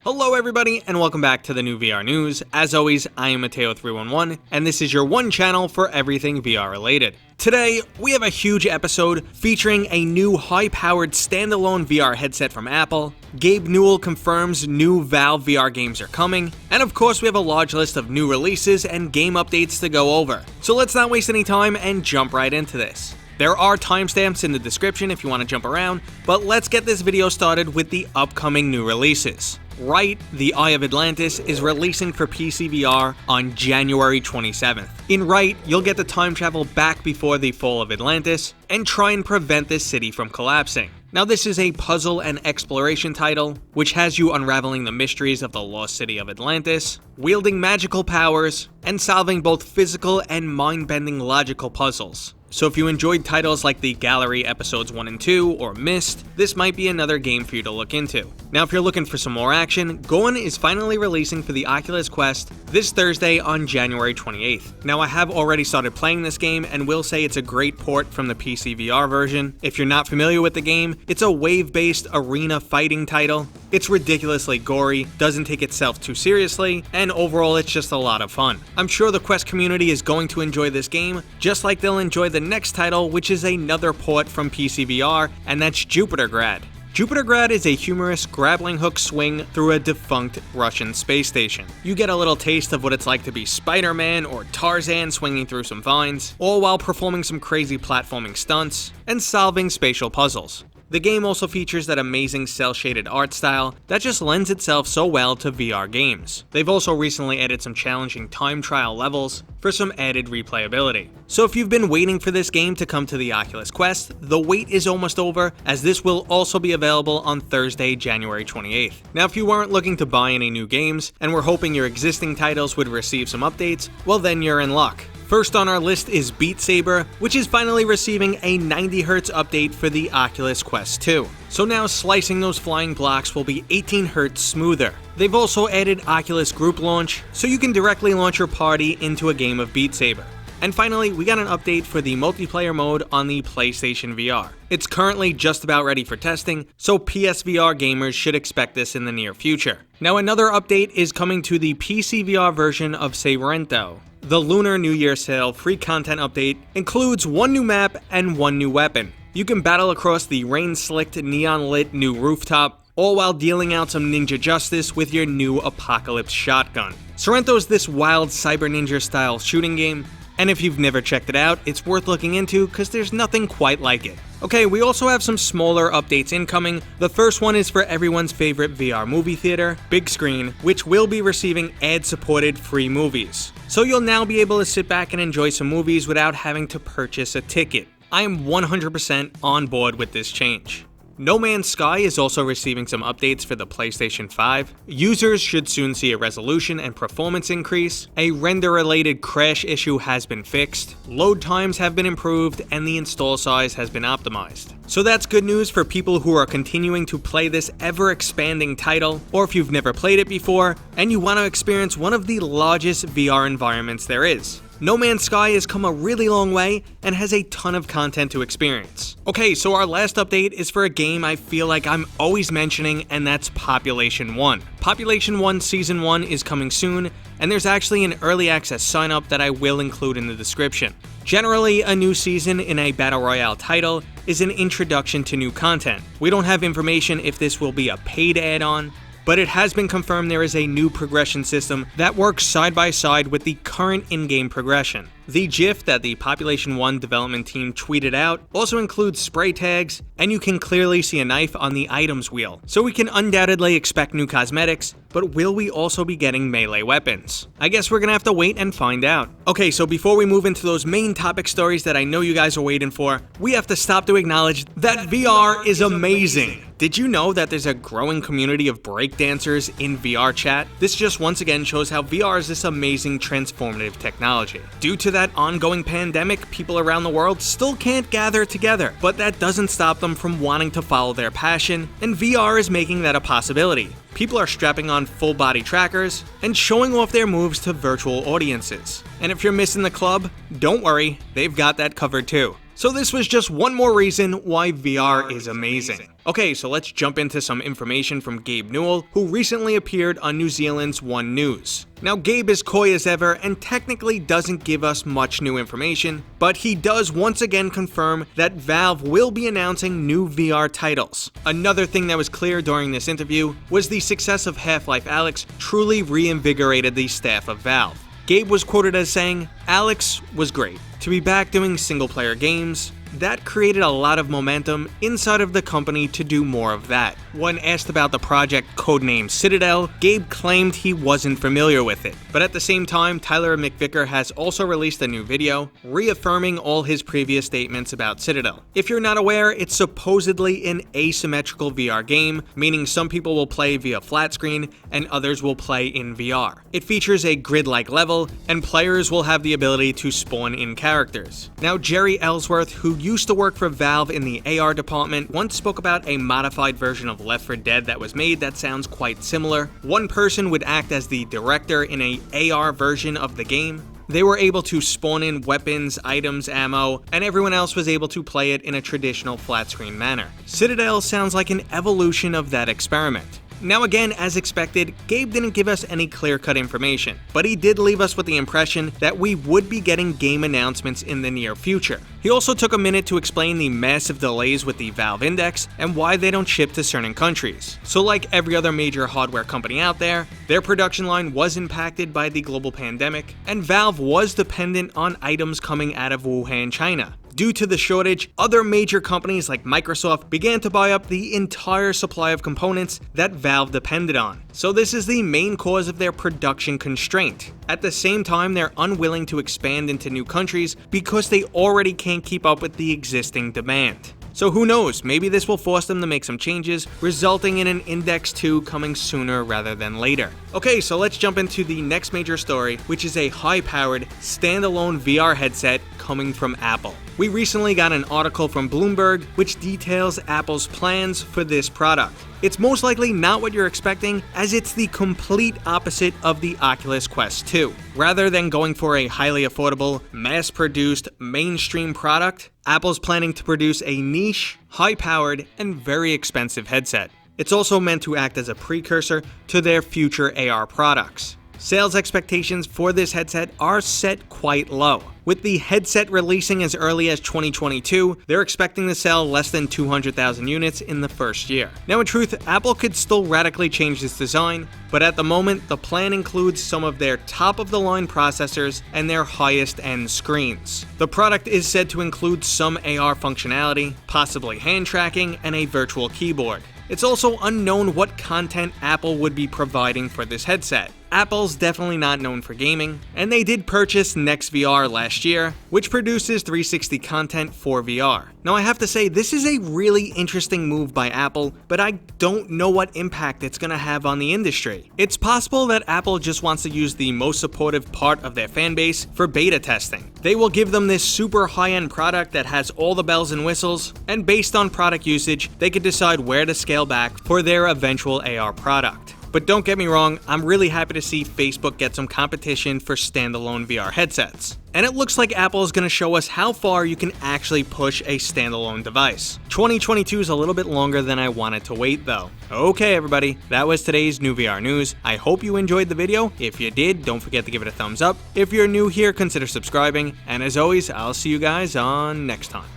Hello everybody and welcome back to the new VR news. As always, I am Mateo311 and this is your one channel for everything VR related. Today, we have a huge episode featuring a new high-powered standalone VR headset from Apple, Gabe Newell confirms new Valve VR games are coming, and of course we have a large list of new releases and game updates to go over. So let's not waste any time and jump right into this. There are timestamps in the description if you want to jump around, but let's get this video started with the upcoming new releases. Ryte, the Eye of Atlantis, is releasing for PC VR on January 27th. In Ryte, you'll get to time travel back before the fall of Atlantis and try and prevent this city from collapsing. Now this is a puzzle and exploration title, which has you unraveling the mysteries of the lost city of Atlantis, wielding magical powers, and solving both physical and mind-bending logical puzzles. So if you enjoyed titles like the Gallery Episodes 1 and 2 or Myst, this might be another game for you to look into. Now if you're looking for some more action, Gorn is finally releasing for the Oculus Quest this Thursday on January 28th. Now I have already started playing this game and will say it's a great port from the PC VR version. If you're not familiar with the game, it's a wave-based arena fighting title. It's ridiculously gory, doesn't take itself too seriously, and overall it's just a lot of fun. I'm sure the Quest community is going to enjoy this game, just like they'll enjoy the next title, which is another port from PC VR, and that's Yupitergrad. Yupitergrad is a humorous grappling hook swing through a defunct Russian space station. You get a little taste of what it's like to be Spider-Man or Tarzan swinging through some vines, all while performing some crazy platforming stunts and solving spatial puzzles. The game also features that amazing cel-shaded art style that just lends itself so well to VR games. They've also recently added some challenging time trial levels for some added replayability. So if you've been waiting for this game to come to the Oculus Quest, the wait is almost over, as this will also be available on Thursday, January 28th. Now if you weren't looking to buy any new games and were hoping your existing titles would receive some updates, well then you're in luck. First on our list is Beatsaber, which is finally receiving a 90Hz update for the Oculus Quest 2. So now slicing those flying blocks will be 18Hz smoother. They've also added Oculus Group Launch, so you can directly launch your party into a game of Beatsaber. And finally, we got an update for the multiplayer mode on the PlayStation VR. It's currently just about ready for testing, so PSVR gamers should expect this in the near future. Now another update is coming to the PC VR version of Sairento. The Lunar New Year Sale free content update includes one new map and one new weapon. You can battle across the rain-slicked, neon-lit new rooftop, all while dealing out some ninja justice with your new Apocalypse shotgun. Sairento's this wild cyber ninja style shooting game, and if you've never checked it out, it's worth looking into because there's nothing quite like it. Okay, we also have some smaller updates incoming. The first one is for everyone's favorite VR movie theater, Big Screen, which will be receiving ad-supported free movies. So you'll now be able to sit back and enjoy some movies without having to purchase a ticket. I am 100% on board with this change. No Man's Sky is also receiving some updates for the PlayStation 5. Users should soon see a resolution and performance increase. A render-related crash issue has been fixed. Load times have been improved, and the install size has been optimized. So that's good news for people who are continuing to play this ever-expanding title, or if you've never played it before, and you want to experience one of the largest VR environments there is. No Man's Sky has come a really long way and has a ton of content to experience. Okay, so our last update is for a game I feel like I'm always mentioning, and that's Population 1. Population 1 Season 1 is coming soon, and there's actually an early access sign-up that I will include in the description. Generally, a new season in a Battle Royale title is an introduction to new content. We don't have information if this will be a paid add-on, but it has been confirmed there is a new progression system that works side by side with the current in-game progression. The GIF that the Population 1 development team tweeted out also includes spray tags, and you can clearly see a knife on the items wheel. So we can undoubtedly expect new cosmetics, but will we also be getting melee weapons? I guess we're gonna have to wait and find out. Okay, so before we move into those main topic stories that I know you guys are waiting for, we have to stop to acknowledge that VR is amazing. Did you know that there's a growing community of breakdancers in VRchat? This just once again shows how VR is this amazing transformative technology. Due to that ongoing pandemic, people around the world still can't gather together, but that doesn't stop them from wanting to follow their passion, and VR is making that a possibility. People are strapping on full-body trackers and showing off their moves to virtual audiences. And if you're missing the club, don't worry, they've got that covered too. So this was just one more reason why VR is amazing. Okay, so let's jump into some information from Gabe Newell, who recently appeared on New Zealand's One News. Now, Gabe is coy as ever and technically doesn't give us much new information, but he does once again confirm that Valve will be announcing new VR titles. Another thing that was clear during this interview was the success of Half-Life Alyx truly reinvigorated the staff of Valve. Gabe was quoted as saying, "Alyx was great. To be back doing single-player games, that created a lot of momentum inside of the company to do more of that." When asked about the project codenamed Citadel, Gabe claimed he wasn't familiar with it. But at the same time, Tyler McVicker has also released a new video, reaffirming all his previous statements about Citadel. If you're not aware, it's supposedly an asymmetrical VR game, meaning some people will play via flat screen and others will play in VR. It features a grid-like level, and players will have the ability to spawn in characters. Now, Jerry Ellsworth, who used to work for Valve in the AR department, once spoke about a modified version of Left 4 Dead that was made that sounds quite similar. One person would act as the director in a AR version of the game. They were able to spawn in weapons, items, ammo, and everyone else was able to play it in a traditional flat screen manner. Citadel sounds like an evolution of that experiment. Now again, as expected, Gabe didn't give us any clear-cut information, but he did leave us with the impression that we would be getting game announcements in the near future. He also took a minute to explain the massive delays with the Valve Index and why they don't ship to certain countries. So like every other major hardware company out there, their production line was impacted by the global pandemic, and Valve was dependent on items coming out of Wuhan, China. Due to the shortage, other major companies like Microsoft began to buy up the entire supply of components that Valve depended on. So this is the main cause of their production constraint. At the same time, they're unwilling to expand into new countries because they already can't keep up with the existing demand. So who knows, maybe this will force them to make some changes, resulting in an Index 2 coming sooner rather than later. Okay, so let's jump into the next major story, which is a high-powered, standalone VR headset coming from Apple. We recently got an article from Bloomberg which details Apple's plans for this product. It's most likely not what you're expecting, as it's the complete opposite of the Oculus Quest 2. Rather than going for a highly affordable, mass-produced, mainstream product, Apple's planning to produce a niche, high-powered, and very expensive headset. It's also meant to act as a precursor to their future AR products. Sales expectations for this headset are set quite low. With the headset releasing as early as 2022, they're expecting to sell less than 200,000 units in the first year. Now in truth, Apple could still radically change this design, but at the moment, the plan includes some of their top-of-the-line processors and their highest-end screens. The product is said to include some AR functionality, possibly hand tracking, and a virtual keyboard. It's also unknown what content Apple would be providing for this headset. Apple's definitely not known for gaming, and they did purchase NextVR last year, which produces 360 content for VR. Now I have to say, this is a really interesting move by Apple, but I don't know what impact it's going to have on the industry. It's possible that Apple just wants to use the most supportive part of their fanbase for beta testing. They will give them this super high-end product that has all the bells and whistles, and based on product usage, they could decide where to scale back for their eventual AR product. But don't get me wrong, I'm really happy to see Facebook get some competition for standalone VR headsets. And it looks like Apple is going to show us how far you can actually push a standalone device. 2022 is a little bit longer than I wanted to wait though. Okay everybody, that was today's new VR news. I hope you enjoyed the video. If you did, don't forget to give it a thumbs up. If you're new here, consider subscribing. And as always, I'll see you guys on next time.